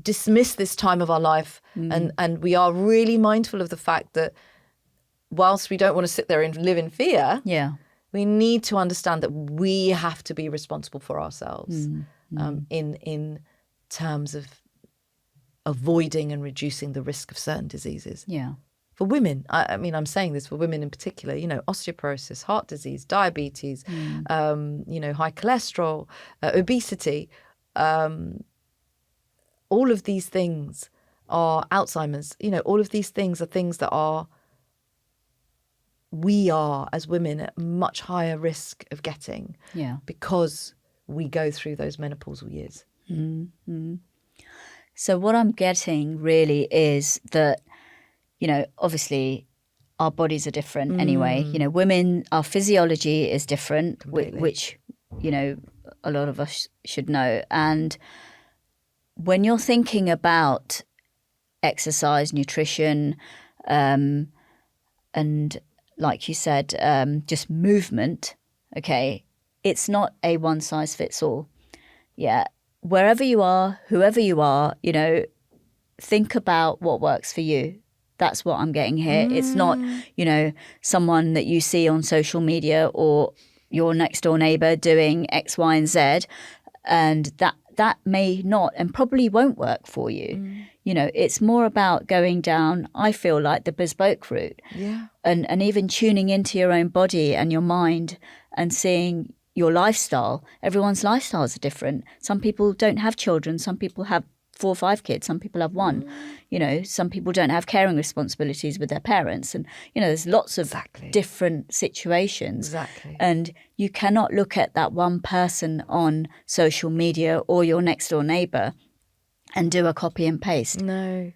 dismiss this time of our life, and we are really mindful of the fact that whilst we don't want to sit there and live in fear, we need to understand that we have to be responsible for ourselves in terms of avoiding and reducing the risk of certain diseases. Yeah. For women, I mean, I'm saying this for women in particular, osteoporosis, heart disease, diabetes, high cholesterol, obesity, all of these things are Alzheimer's. All of these things are things that we are as women at much higher risk of getting because we go through those menopausal years. Mm-hmm. So what I'm getting really is that, obviously our bodies are different anyway. Women, our physiology is different, which, a lot of us should know. And when you're thinking about exercise, nutrition, and like you said, just movement, it's not a one size fits all. Yeah. Wherever you are, whoever you are, think about what works for you. That's what I'm getting here. It's not, someone that you see on social media or your next door neighbor doing X, Y, and Z, and that may not and probably won't work for you. It's more about going down, I feel like, the bespoke route. Yeah. And even tuning into your own body and your mind and seeing your lifestyle. Everyone's lifestyles are different. Some people don't have children. Some people have 4 or 5 kids. Some people have 1. Some people don't have caring responsibilities with their parents. And, there's lots of different situations. Exactly. And you cannot look at that one person on social media or your next door neighbour and do a copy and paste. No.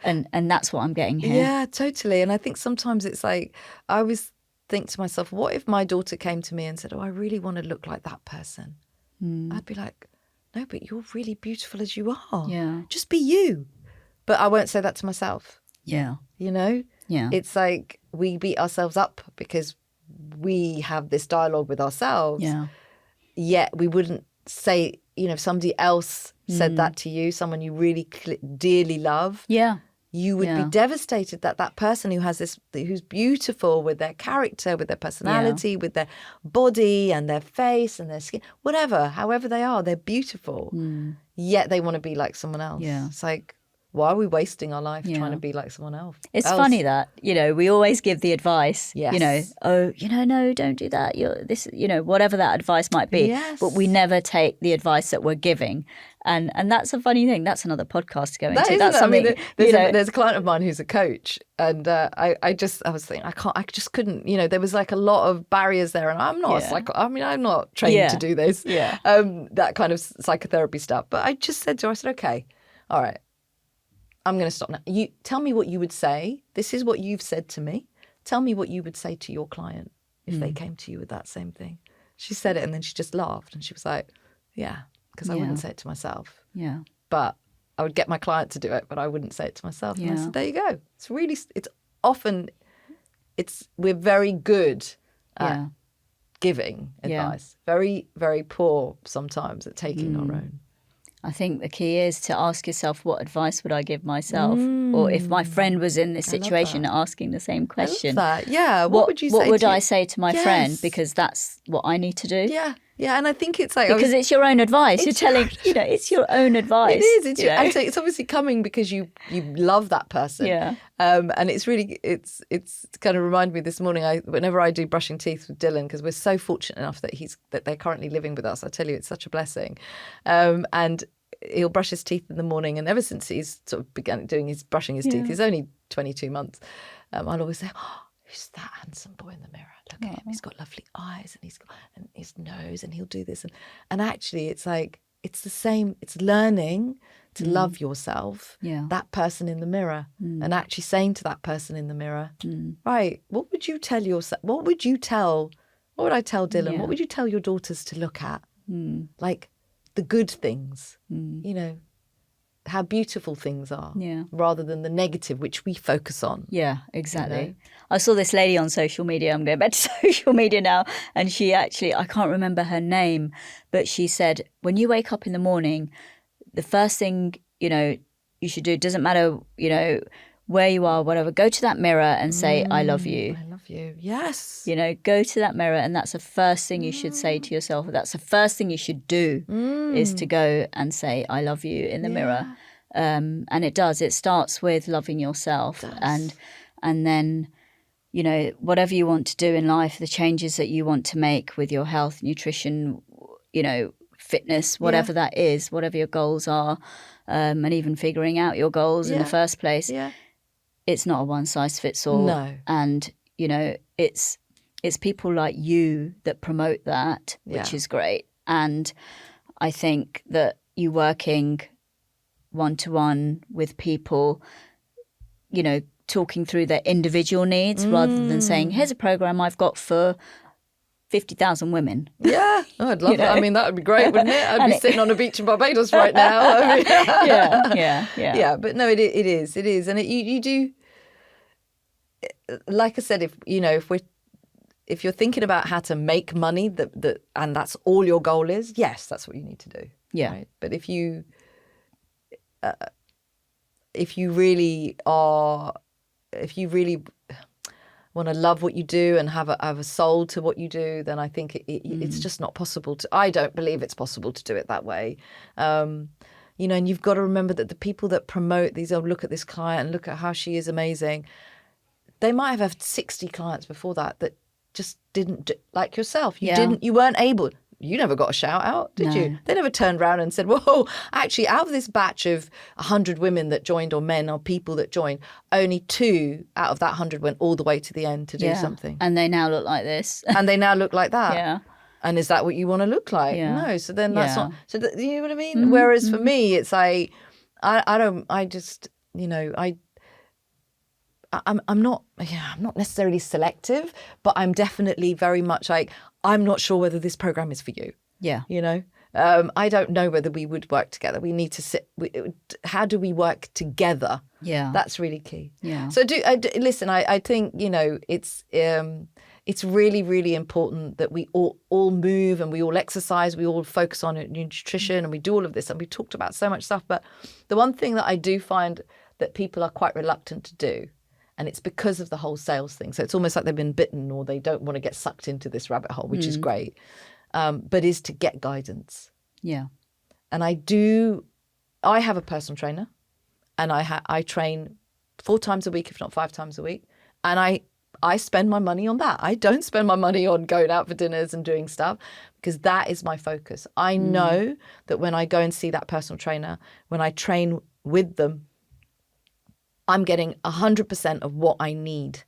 And that's what I'm getting here. Yeah, totally. And I think sometimes it's like, I always think to myself, what if my daughter came to me and said, oh, I really want to look like that person? I'd be like, no, but you're really beautiful as you are. Yeah. Just be you. But I won't say that to myself. Yeah. You know? Yeah. It's like we beat ourselves up because we have this dialogue with ourselves. Yeah. Yet we wouldn't say, you know, if somebody else said that to you, someone you really dearly love. Yeah. You would be devastated that that person who has this, who's beautiful with their character, with their personality, with their body and their face and their skin, whatever, however they are, they're beautiful. Yet they want to be like someone else. Yeah. It's like, why are we wasting our life trying to be like someone else? It's funny that, you know, we always give the advice, Yes. you know, oh, you know, no, don't do that. You're this, you know, whatever that advice might be. Yes. But we never take the advice that we're giving. And that's a funny thing. That's another podcast to go into. That That's isn't, something, I mean, you know, there's a client of mine who's a coach, and I was thinking, I just couldn't, you know, there was like a lot of barriers there, and I'm not I'm not trained to do this, that kind of psychotherapy stuff. But I just said to her, I said, okay, all right, I'm going to stop now. You tell me what you would say. This is what you've said to me. Tell me what you would say to your client if they came to you with that same thing. She said it, and then she just laughed, and she was like, yeah. Because I wouldn't say it to myself. Yeah. But I would get my client to do it, but I wouldn't say it to myself. Yeah. And I said, there you go. We're very good at giving advice. Very, very poor sometimes at taking our own. I think the key is to ask yourself, what advice would I give myself? Or if my friend was in this situation, asking the same question. I love that. Yeah. What would you say? What would I say to my friend? Because that's what I need to do. Yeah. Yeah. And I think it's like... Because it's your own advice. You're telling, you know, it's your own advice. It is. And so it's obviously coming because you love that person. Yeah. And it's really, it's kind of reminded me this morning, whenever I do brushing teeth with Dylan, because we're so fortunate enough that they're currently living with us. I tell you, it's such a blessing. And he'll brush his teeth in the morning. And ever since he's sort of began doing his brushing his teeth, he's only 22 months. I'll always say, oh, who's that handsome boy in the mirror? Look at him. He's got lovely eyes and and his nose, and he'll do this. And actually, it's like, it's the same. It's learning to love yourself, that person in the mirror, and actually saying to that person in the mirror, right, what would you tell yourself? What would I tell Dylan? What would you tell your daughters to look at? Like the good things, you know, how beautiful things are, rather than the negative, which we focus on. Yeah, exactly. You know? I saw this lady on social media. I'm going back to social media now. And she actually, I can't remember her name, but she said, when you wake up in the morning, the first thing, you know, you should do, doesn't matter, you know, where you are, whatever, go to that mirror and say, I love you. I love you. Yes. You know, go to that mirror, and that's the first thing you should say to yourself. That's the first thing you should do is to go and say, I love you in the mirror. And it does. It starts with loving yourself. And then, you know, whatever you want to do in life, the changes that you want to make with your health, nutrition, you know, fitness, whatever that is, whatever your goals are, and even figuring out your goals in the first place. Yeah. It's not a one size fits all. No. And, you know, it's people like you that promote that, which is great. And I think that you working one-to-one with people, you know, talking through their individual needs rather than saying, here's a program I've got for 50,000 women. Yeah, I'd love that. I mean, that would be great, wouldn't it? I'd be sitting on a beach in Barbados right now. I mean, yeah. But no, it is, and you do. Like I said, if you're thinking about how to make money, and that's all your goal is, yes, that's what you need to do. Yeah. Right? But if you really want to love what you do and have a soul to what you do, then I think it's just not possible to. I don't believe it's possible to do it that way. You know, and you've got to remember that the people that promote these, oh, look at this client and look at how she is amazing. They might have had 60 clients before that just didn't do, like yourself. You weren't able. You never got a shout out, did you? They never turned around and said, whoa, actually, out of this batch of 100 women that joined, or men or people that joined, only 2 out of that 100 went all the way to the end to do something. And they now look like this. And they now look like that. Yeah. And is that what you want to look like? Yeah. No. So then that's not. So you know what I mean? Whereas for me, it's like, I'm not necessarily selective, but I'm definitely very much like, I'm not sure whether this program is for you. Yeah. You know, I don't know whether we would work together. We need to how do we work together? Yeah. That's really key. Yeah. So listen, I think, you know, it's really, really important that we all move and we all exercise, we all focus on nutrition, and we do all of this. And we talked about so much stuff. But the one thing that I do find that people are quite reluctant to do, and it's because of the whole sales thing. So it's almost like they've been bitten, or they don't want to get sucked into this rabbit hole, which is great, but is to get guidance. Yeah. And I have a personal trainer, and I train 4 times a week, if not 5 times a week. And I spend my money on that. I don't spend my money on going out for dinners and doing stuff, because that is my focus. I know that when I go and see that personal trainer, when I train with them, I'm getting 100% of what I need.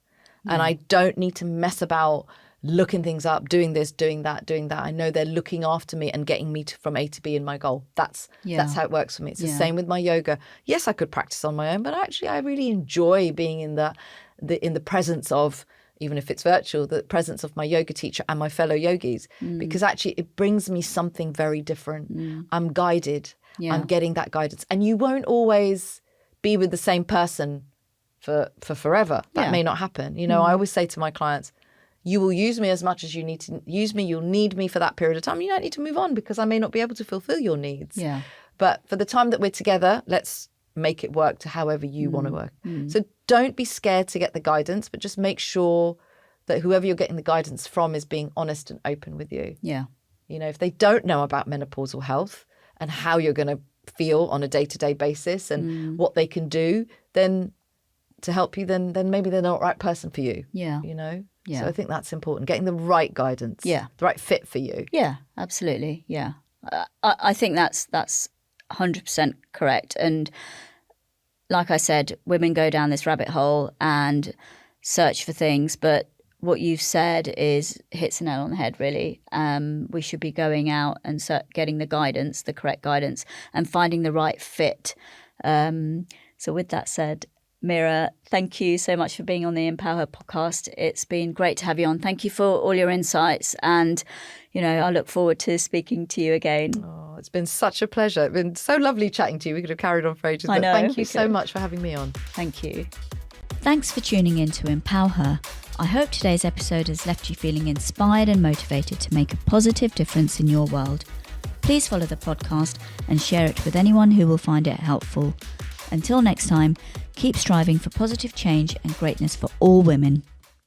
And I don't need to mess about looking things up, doing this, doing that. I know they're looking after me and getting me from A to B in my goal. That's how it works for me. It's the same with my yoga. Yes, I could practice on my own, but actually I really enjoy being in the presence of, even if it's virtual, the presence of my yoga teacher and my fellow yogis, because actually it brings me something very different. I'm guided. Yeah. I'm getting that guidance. And you won't always be with the same person for forever. That may not happen. You know, I always say to my clients, you will use me as much as you need to use me. You'll need me for that period of time. You don't need to move on, because I may not be able to fulfill your needs. Yeah. But for the time that we're together, let's make it work to however you want to work. So don't be scared to get the guidance, but just make sure that whoever you're getting the guidance from is being honest and open with you. Yeah. You know, if they don't know about menopausal health and how you're going to feel on a day-to-day basis and what they can do, then to help you, then maybe they're not the right person for you. Yeah. You know? Yeah. So I think that's important, getting the right guidance. Yeah. The right fit for you. Yeah, absolutely. Yeah. I think that's 100% correct. And like I said, women go down this rabbit hole and search for things, but what you've said hits the nail on the head, really. We should be going out and getting the guidance, the correct guidance, and finding the right fit. So with that said, Meera, thank you so much for being on the Empower Her podcast. It's been great to have you on. Thank you for all your insights. And, you know, I look forward to speaking to you again. Oh, it's been such a pleasure. It's been so lovely chatting to you. We could have carried on for ages. I know. Thank you so much for having me on. Thank you. Thanks for tuning in to Empower Her. I hope today's episode has left you feeling inspired and motivated to make a positive difference in your world. Please follow the podcast and share it with anyone who will find it helpful. Until next time, keep striving for positive change and greatness for all women.